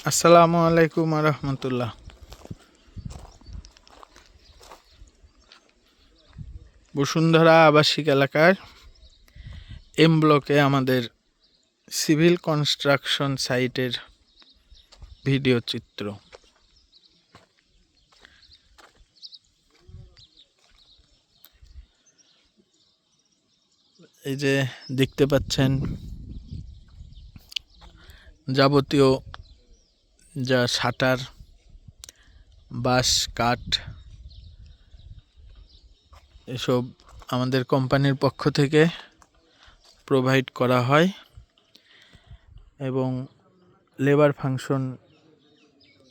আসসালামু আলাইকুম রহমতুল্লাহ। বসুন্ধরা আবাসিক এলাকার এম ব্লকে আমাদের সিভিল কনস্ট্রাকশন সাইটের ভিডিও চিত্র। এই যে দেখতে পাচ্ছেন যাবতীয় যা শাটার, বাঁশ, কাঠ এসব আমাদের কোম্পানির পক্ষ থেকে প্রোভাইড করা হয় এবং লেবার ফাংশন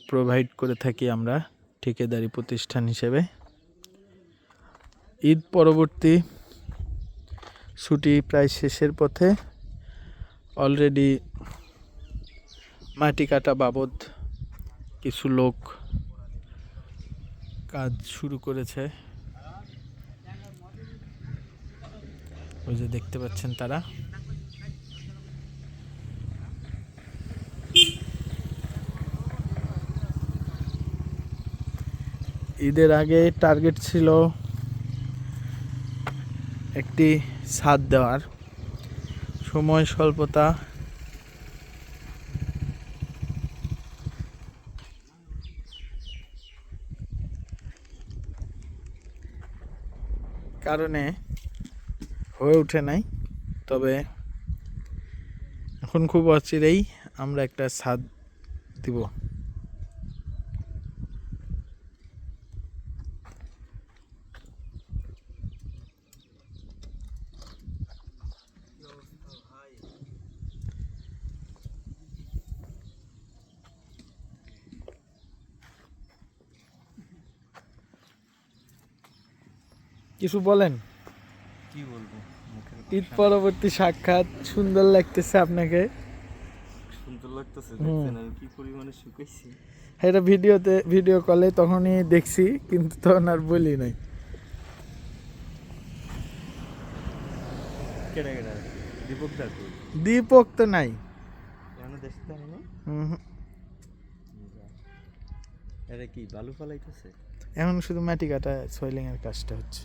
প্রোভাইড করে থাকি আমরা ঠিকাদারি প্রতিষ্ঠান হিসেবে। ঈদ পরবর্তী ছুটি প্রায় শেষের পথে। অলরেডি মাটি কাটা বাবদ কিছু লোক কাজ শুরু করেছে। ওই যে দেখতে পাচ্ছেন তারা। ঈদের আগে টার্গেট ছিল একটি ছাদ দেওয়ার, সময় স্বল্পতা কারণে হয়ে ওঠে নাই। তবে এখন খুব অচিরেই আমরা একটা ছাদ দিব। কিছু বলেন। কি বলবো, ঈদ পরবর্তী সাক্ষাৎ সুন্দর লাগতেছে আপনাকে? সুন্দর লাগতেছে। দেখছেন আমি কি পরিমাণে শুকাইছি। এটা ভিডিও কলে তখনই দেখছি, কিন্তু তখন আর বলি নাই। কেডা কেডা দীপক ডাকু দীপক তো নাই। এখানে দেখতে হয় না। এটা কি বালু ফালাইতেছে? এখন শুধু মাটি কাটা সয়েলিং এর কাজটা হচ্ছে।